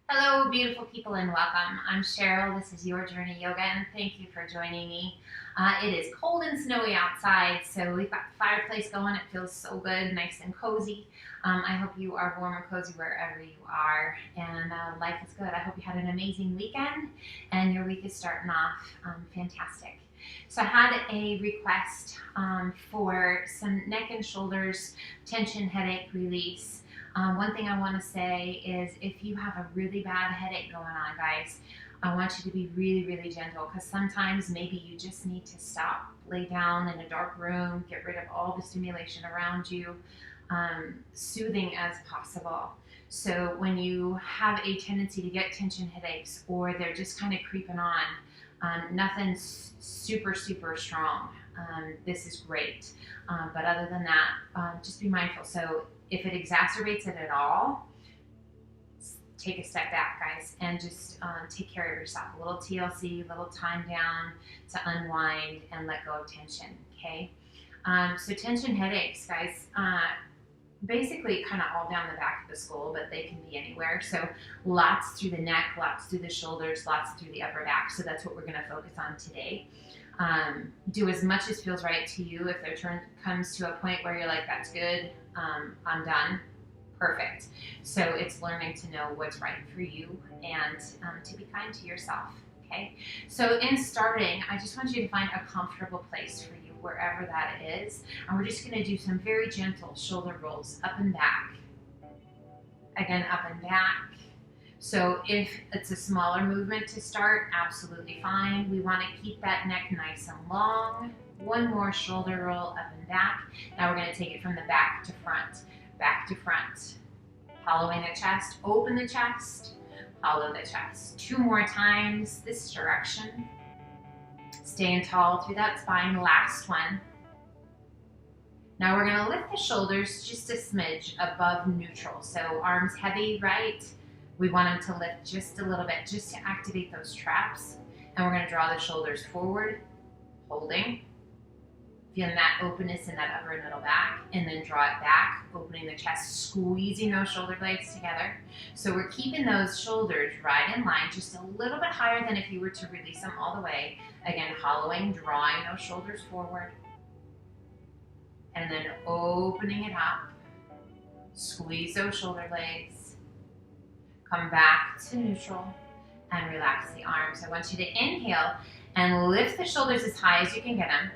Hello, beautiful people, and welcome. I'm Cheryl. This is Your Journey Yoga, and thank you for joining me. It is cold and snowy outside, so we've got the fireplace going. It feels so good, nice and cozy. I hope you are warm and cozy wherever you are, and life is good. I hope you had an amazing weekend, and your week is starting off fantastic. So I had a request for some neck and shoulders tension headache release. One thing I want to say is if you have a really bad headache going on, guys, I want you to be really, really gentle because sometimes maybe you just need to stop, lay down in a dark room, get rid of all the stimulation around you, soothing as possible. So when you have a tendency to get tension headaches or they're just kind of creeping on, nothing's super, super strong. This is great. But other than that, just be mindful. So if it exacerbates it at all, take a step back, guys, and just take care of yourself. A little TLC, a little time down to unwind and let go of tension, okay? So tension headaches, guys, basically kind of all down the back of the skull, but they can be anywhere. So lots through the neck, lots through the shoulders, lots through the upper back. So that's what we're going to focus on today. Do as much as feels right to you. If their turn comes to a point where you're like, that's good, I'm done, perfect. So it's learning to know what's right for you and to be kind to yourself, okay? So in starting, I just want you to find a comfortable place for you, wherever that is. And we're just gonna do some very gentle shoulder rolls up and back. Again, up and back. So if it's a smaller movement to start, absolutely fine. We want to keep that neck nice and long. One more shoulder roll up and back. Now we're going to take it from the back to front, back to front. Hollowing the chest, open the chest, hollow the chest. Two more times this direction. Staying tall through that spine. Last one. Now we're going to lift the shoulders just a smidge above neutral. So arms heavy, right? We want them to lift just a little bit, just to activate those traps. And we're going to draw the shoulders forward, holding, feeling that openness in that upper and middle back, and then draw it back, opening the chest, squeezing those shoulder blades together. So we're keeping those shoulders right in line, just a little bit higher than if you were to release them all the way. Again, hollowing, drawing those shoulders forward, and then opening it up. Squeeze those shoulder blades. Come back to neutral and relax the arms. I want you to inhale and lift the shoulders as high as you can get them.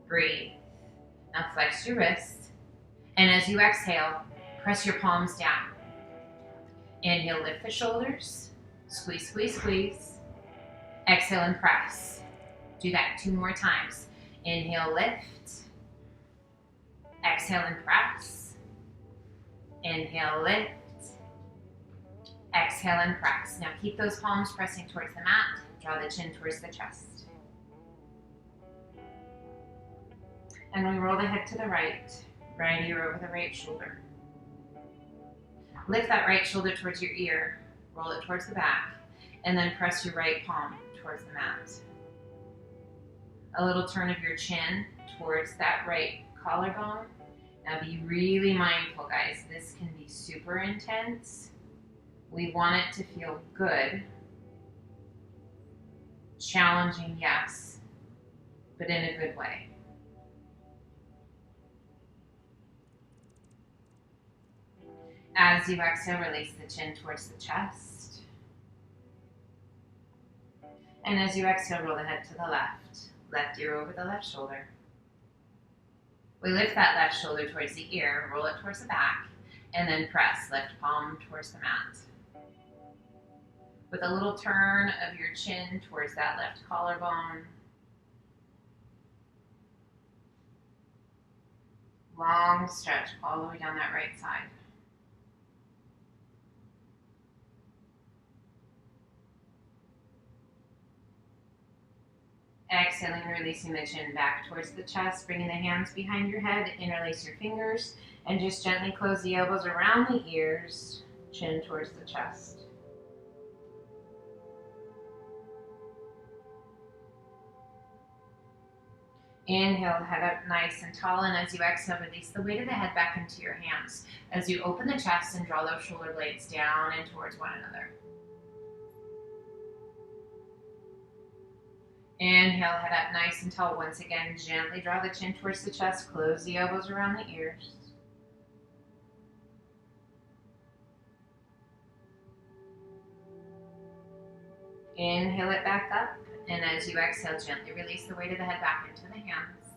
Breathe. Now flex your wrists. And as you exhale, press your palms down. Inhale, lift the shoulders. Squeeze, squeeze, squeeze. Exhale and press. Do that 2 more times. Inhale, lift. Exhale and press. Inhale, lift. Exhale and press. Now keep those palms pressing towards the mat. Draw the chin towards the chest. And we roll the head to the right ear over the right shoulder. Lift that right shoulder towards your ear. Roll it towards the back. And then press your right palm towards the mat. A little turn of your chin towards that right collarbone. Now be really mindful, guys. This can be super intense. We want it to feel good. Challenging, yes, but in a good way. As you exhale, release the chin towards the chest. And as you exhale, roll the head to the left. Left ear over the left shoulder. We lift that left shoulder towards the ear, roll it towards the back, and then press left palm towards the mat. With a little turn of your chin towards that left collarbone. Long stretch all the way down that right side. Exhaling, releasing the chin back towards the chest, bringing the hands behind your head, interlace your fingers, and just gently close the elbows around the ears, chin towards the chest. Inhale, head up nice and tall, and as you exhale, release the weight of the head back into your hands as you open the chest and draw those shoulder blades down and towards one another. Inhale, head up nice and tall. Once again, gently draw the chin towards the chest, close the elbows around the ears. Inhale it back up, and as you exhale, gently release the weight of the head back into the hands.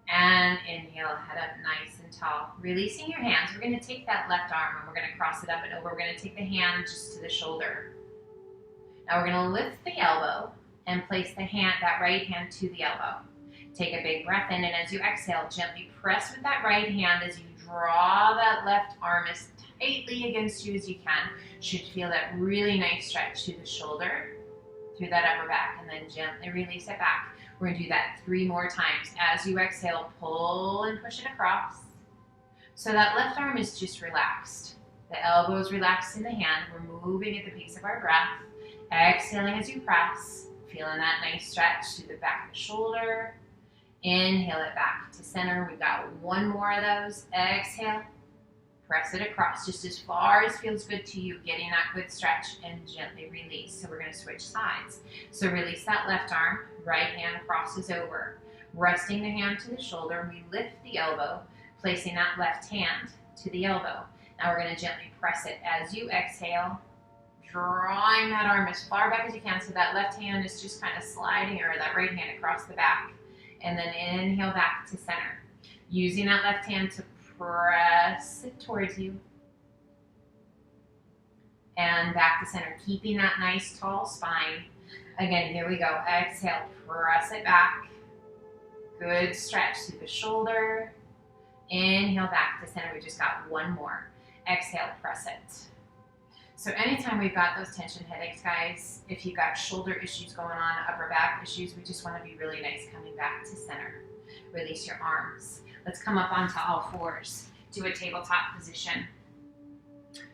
And inhale, head up nice and tall. Releasing your hands, we're going to take that left arm and we're going to cross it up and over. We're going to take the hand just to the shoulder. Now we're going to lift the elbow and place the hand, that right hand to the elbow. Take a big breath in, and as you exhale, gently press with that right hand as you draw that left arm as tightly against you as you can. Should feel that really nice stretch to the shoulder, through that upper back, and then gently release it back. We're going to do that 3 more times. As you exhale, pull and push it across. So that left arm is just relaxed. The elbow is relaxed in the hand. We're moving at the pace of our breath. Exhaling as you press, feeling that nice stretch to the back of the shoulder. Inhale it back to center. We've got 1 more of those. Exhale. Press it across just as far as feels good to you, getting that good stretch, and gently release. So we're going to switch sides. So release that left arm, right hand crosses over. Resting the hand to the shoulder, we lift the elbow, placing that left hand to the elbow. Now we're going to gently press it as you exhale, drawing that arm as far back as you can so that left hand is just kind of sliding, or that right hand across the back. And then inhale back to center. Using that left hand to press it towards you. And back to center, keeping that nice tall spine. Again, here we go. Exhale, press it back. Good stretch through the shoulder. Inhale back to center. We just got 1 more. Exhale, press it. So anytime we've got those tension headaches, guys, if you've got shoulder issues going on, upper back issues, we just want to be really nice coming back to center. Release your arms. Let's come up onto all 4s. Do a tabletop position.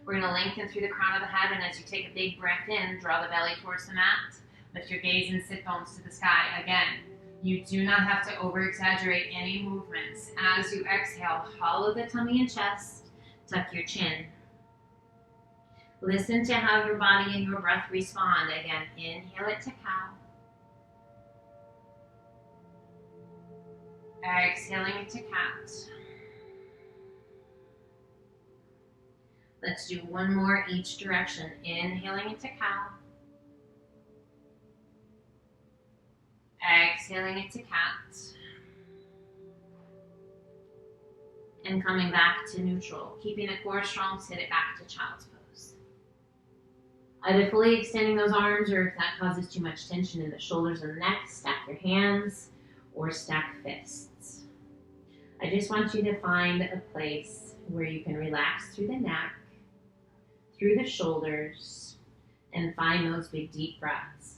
We're going to lengthen through the crown of the head, and as you take a big breath in, draw the belly towards the mat. Lift your gaze and sit bones to the sky. Again, you do not have to over-exaggerate any movements. As you exhale, hollow the tummy and chest. Tuck your chin. Listen to how your body and your breath respond. Again, inhale it to cow. Exhaling it to cat. Let's do 1 more each direction. Inhaling it to cow. Exhaling it to cat. And coming back to neutral. Keeping the core strong, sit it back to child's pose. Either fully extending those arms, or if that causes too much tension in the shoulders and the neck, stack your hands or stack fists. I just want you to find a place where you can relax through the neck, through the shoulders, and find those big deep breaths.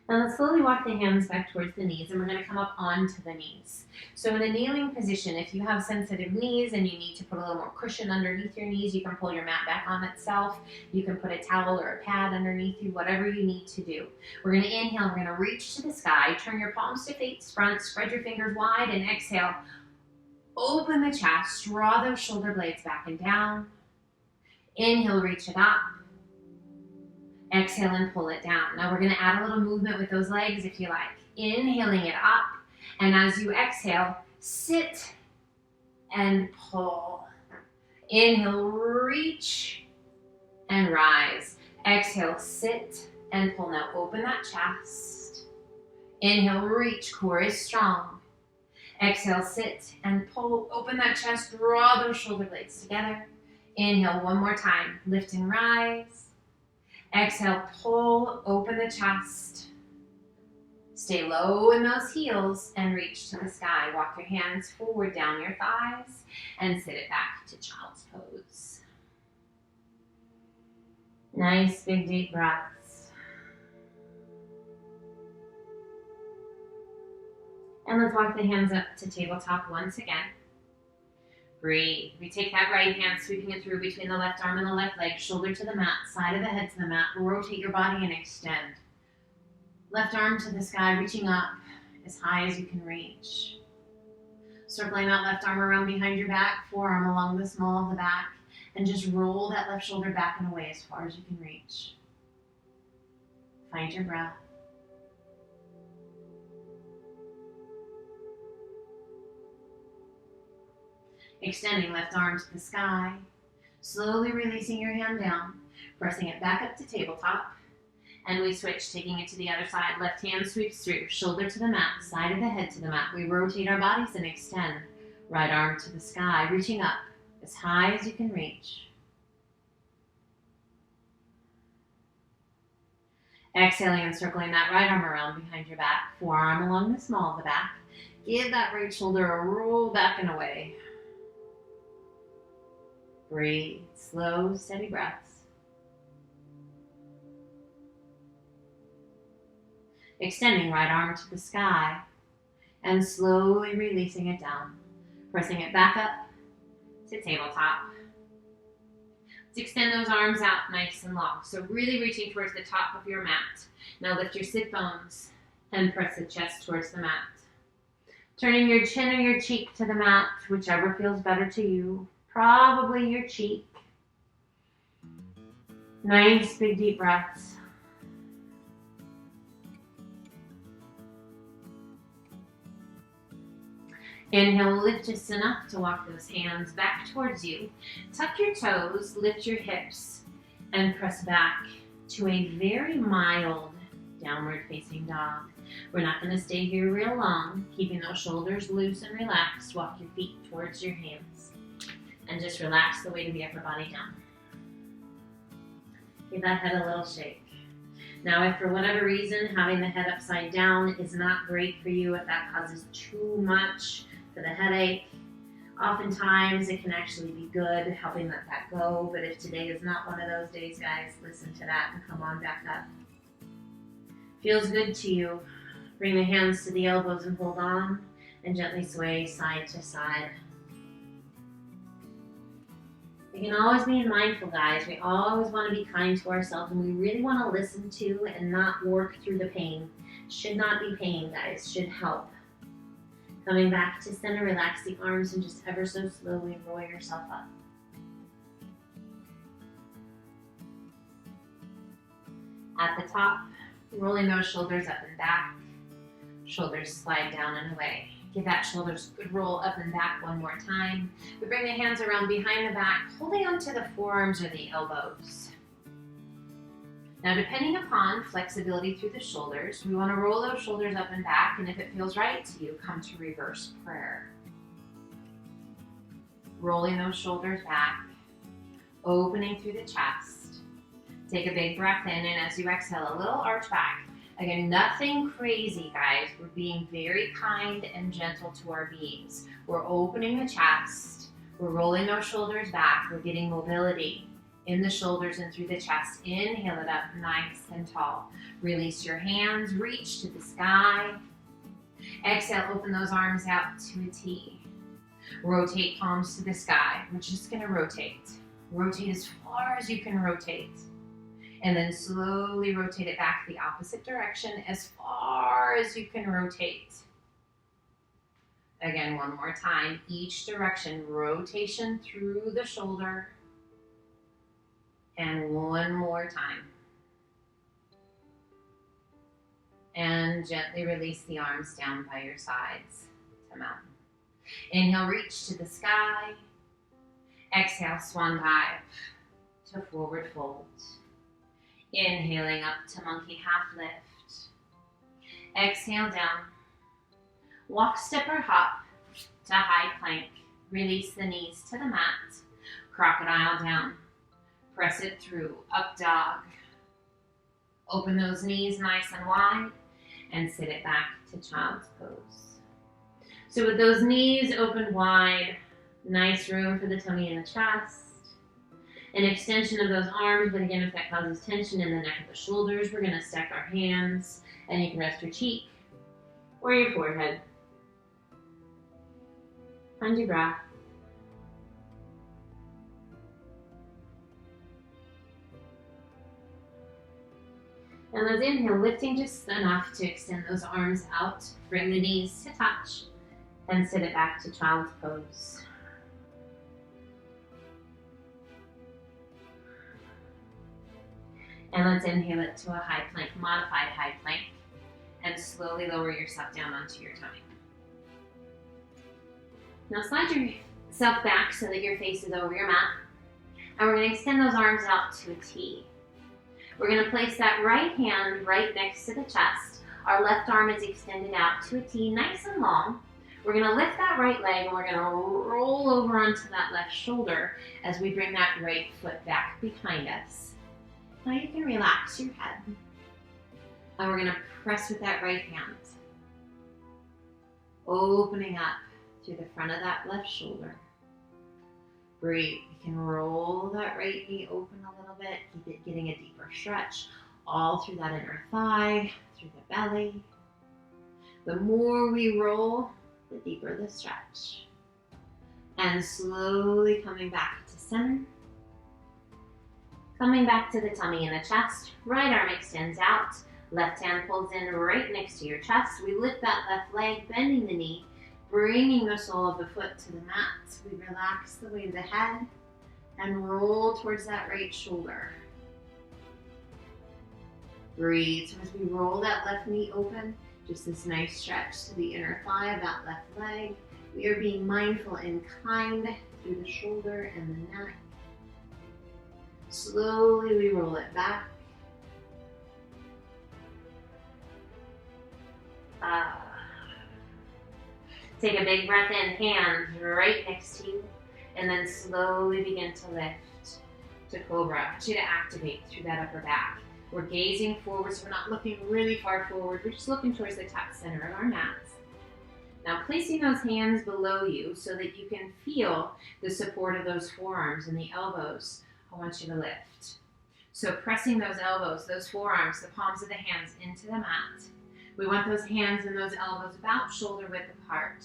Now let's slowly walk the hands back towards the knees, and we're going to come up onto the knees. So in a kneeling position, if you have sensitive knees and you need to put a little more cushion underneath your knees, you can pull your mat back on itself. You can put a towel or a pad underneath you, whatever you need to do. We're going to inhale, we're going to reach to the sky, turn your palms to face front, spread your fingers wide, and exhale. Open the chest, draw those shoulder blades back and down. Inhale, reach it up. Exhale and pull it down. Now we're going to add a little movement with those legs if you like. Inhaling it up, and as you exhale, sit and pull. Inhale, reach and rise. Exhale, sit and pull. Now open that chest. Inhale, reach, core is strong. Exhale, sit and pull. Open that chest, draw those shoulder blades together. Inhale 1 more time, lift and rise. Exhale, pull, open the chest. Stay low in those heels and reach to the sky. Walk your hands forward down your thighs and sit it back to child's pose. Nice big deep breaths. And let's walk the hands up to tabletop once again. Breathe. We take that right hand, sweeping it through between the left arm and the left leg, shoulder to the mat, side of the head to the mat. Rotate your body and extend. Left arm to the sky, reaching up as high as you can reach. Circling that left arm around behind your back, forearm along the small of the back, and just roll that left shoulder back and away as far as you can reach. Find your breath. Extending left arm to the sky, slowly releasing your hand down, pressing it back up to tabletop, and we switch, taking it to the other side. Left hand sweeps through, shoulder to the mat, side of the head to the mat. We rotate our bodies and extend. Right arm to the sky, reaching up as high as you can reach. Exhaling and circling that right arm around behind your back, forearm along the small of the back. Give that right shoulder a roll back and away. Breathe, slow, steady breaths. Extending right arm to the sky and slowly releasing it down. Pressing it back up to tabletop. Let's extend those arms out nice and long. So really reaching towards the top of your mat. Now lift your sit bones and press the chest towards the mat. Turning your chin or your cheek to the mat, whichever feels better to you. Probably your cheek. Nice big deep breaths. Inhale, lift just enough to walk those hands back towards you. Tuck your toes, lift your hips, and press back to a very mild downward facing dog. We're not going to stay here real long. Keeping those shoulders loose and relaxed, walk your feet towards your hands. And just relax the weight of the upper body down. Give that head a little shake. Now, if for whatever reason having the head upside down is not great for you, if that causes too much for the headache, oftentimes it can actually be good helping let that go. But if today is not one of those days, guys, listen to that and come on back up. Feels good to you, bring the hands to the elbows and hold on, and gently sway side to side. We can always be mindful, guys. We always want to be kind to ourselves, and we really want to listen to and not work through the pain. Should not be pain, guys. Should help. Coming back to center, relax the arms and just ever so slowly roll yourself up. At the top, rolling those shoulders up and back. Shoulders slide down and away. Give that shoulders a good roll up and back one more time. We bring the hands around behind the back, holding onto the forearms or the elbows. Now, depending upon flexibility through the shoulders, we want to roll those shoulders up and back, and if it feels right to you, come to reverse prayer. Rolling those shoulders back, opening through the chest. Take a big breath in, and as you exhale, a little arch back. Again, nothing crazy, guys. We're being very kind and gentle to our beings. We're opening the chest. We're rolling those shoulders back. We're getting mobility in the shoulders and through the chest. Inhale it up nice and tall. Release your hands. Reach to the sky. Exhale, open those arms out to a T. Rotate palms to the sky. We're just going to rotate. Rotate as far as you can rotate. And then slowly rotate it back the opposite direction as far as you can rotate. Again, one more time, each direction, rotation through the shoulder. And one more time. And gently release the arms down by your sides to mountain. Inhale, reach to the sky. Exhale, swan dive to forward fold. Inhaling up to monkey half lift. Exhale down. Walk, step, or hop to high plank. Release the knees to the mat. Crocodile down. Press it through. Up dog. Open those knees nice and wide and sit it back to child's pose. So with those knees open wide, nice room for the tummy and the chest. An extension of those arms, but again, if that causes tension in the neck of the shoulders, we're going to stack our hands, and you can rest your cheek or your forehead Find your breath. And let's inhale, lifting just enough to extend those arms out. Bring the knees to touch. Then sit it back to child's pose. And let's inhale it to a high plank, modified high plank. And slowly lower yourself down onto your tummy. Now slide yourself back so that your face is over your mat. And we're going to extend those arms out to a T. We're going to place that right hand right next to the chest. Our left arm is extended out to a T, nice and long. We're going to lift that right leg and we're going to roll over onto that left shoulder as we bring that right foot back behind us. Now you can relax your head. And we're going to press with that right hand. Opening up through the front of that left shoulder. Breathe. You can roll that right knee open a little bit. Keep it getting a deeper stretch all through that inner thigh, through the belly. The more we roll, the deeper the stretch. And slowly coming back to center. Coming back to the tummy and the chest. Right arm extends out. Left hand pulls in right next to your chest. We lift that left leg, bending the knee, bringing the sole of the foot to the mat. We relax the weight of the head and roll towards that right shoulder. Breathe. So as we roll that left knee open, just this nice stretch to the inner thigh of that left leg. We are being mindful and kind through the shoulder and the neck. Slowly we roll it back. Take a big breath in, hands right next to you, and then slowly begin to lift to Cobra. I want you to activate through that upper back. We're gazing forward, so we're not looking really far forward. We're just looking towards the top center of our mats. Now placing those hands below you so that you can feel the support of those forearms and the elbows, I want you to lift. So pressing those elbows, those forearms, the palms of the hands into the mat. We want those hands and those elbows about shoulder width apart.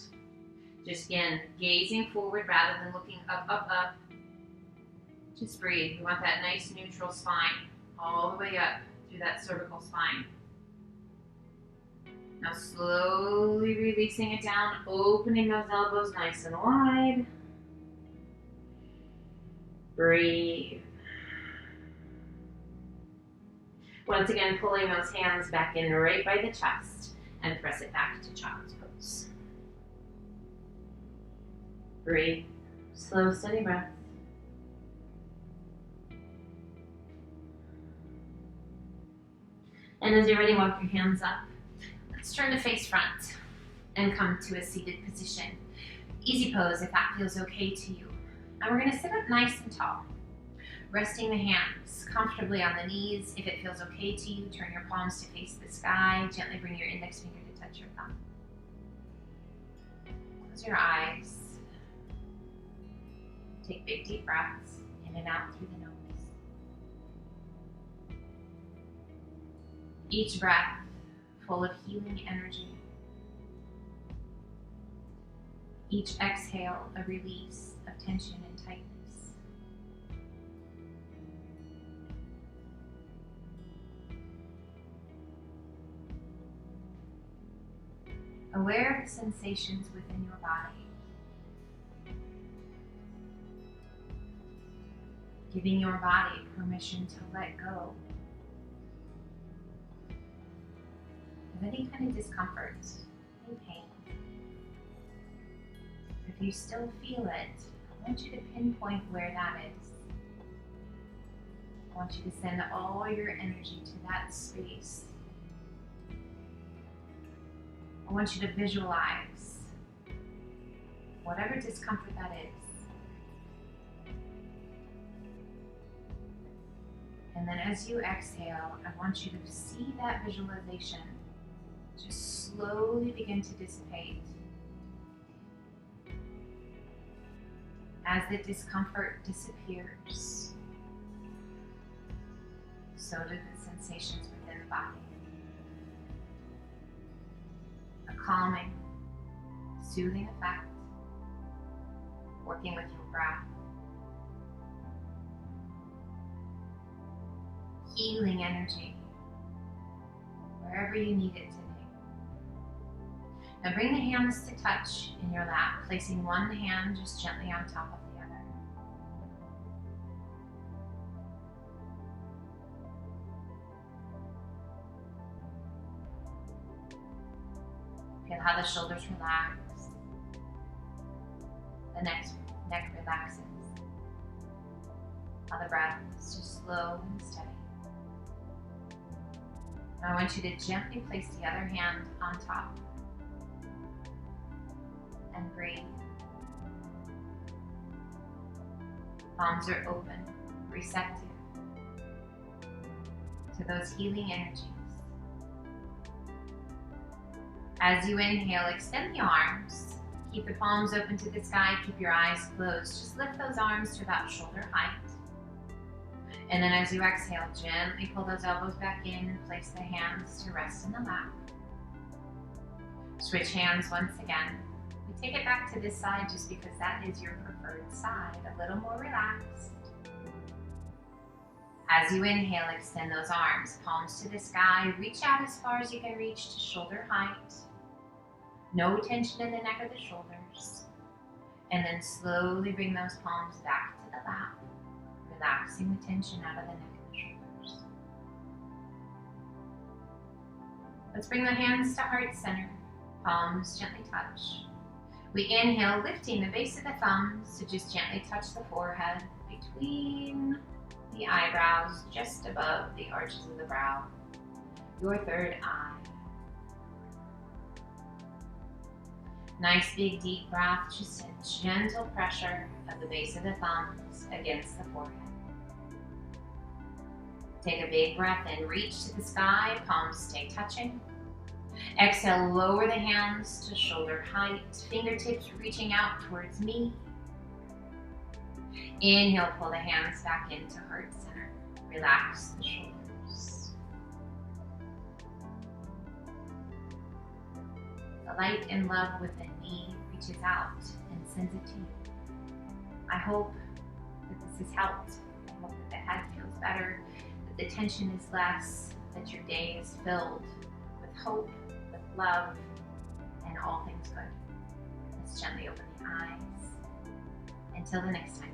Just again, gazing forward rather than looking up, up, up. Just breathe. We want that nice neutral spine all the way up through that cervical spine. Now slowly releasing it down, opening those elbows nice and wide. Breathe. Once again, pulling those hands back in right by the chest and press it back to child's pose. Breathe. Slow, steady breath. And as you're ready, walk your hands up. Let's turn to face front and come to a seated position. Easy pose if that feels okay to you. And we're going to sit up nice and tall. Resting the hands comfortably on the knees. If it feels okay to you, turn your palms to face the sky. Gently bring your index finger to touch your thumb. Close your eyes. Take big deep breaths in and out through the nose. Each breath full of healing energy. Each exhale a release of tension and tightness. Aware of the sensations within your body. Giving your body permission to let go of any kind of discomfort and pain. If you still feel it, I want you to pinpoint where that is. I want you to send all your energy to that space. I want you to visualize whatever discomfort that is. And then as you exhale, I want you to see that visualization just slowly begin to dissipate. As the discomfort disappears, so do the sensations within the body. A calming, soothing effect working with your breath. Healing energy wherever you need it today. Now bring the hands to touch in your lap, placing one hand just gently on top of the other. Feel how the shoulders relax, the neck relaxes, how the breath is just slow and steady. Now I want you to gently place the other hand on top and breathe. Palms are open, receptive to those healing energies. As you inhale, extend the arms. Keep the palms open to the sky. Keep your eyes closed. Just lift those arms to about shoulder height. And then as you exhale, gently pull those elbows back in. Place the hands to rest in the lap. Switch hands once again. We take it back to this side just because that is your preferred side. A little more relaxed. As you inhale, extend those arms. Palms to the sky. Reach out as far as you can reach to shoulder height. No tension in the neck or the shoulders. And then slowly bring those palms back to the lap, relaxing the tension out of the neck and the shoulders. Let's bring the hands to heart center. Palms gently touch. We inhale, lifting the base of the thumbs to just gently touch the forehead between the eyebrows, just above the arches of the brow, your third eye. Nice big deep breath, just a gentle pressure of the base of the thumbs against the forehead. Take a big breath in, reach to the sky, palms stay touching. Exhale, lower the hands to shoulder height, fingertips reaching out towards me. Inhale, pull the hands back into heart center. Relax the shoulders. The light and love within me reaches out and sends it to you. I hope that this has helped. I hope that the head feels better, that the tension is less, that your day is filled with hope, with love, and all things good. Let's gently open the eyes. Until the next time,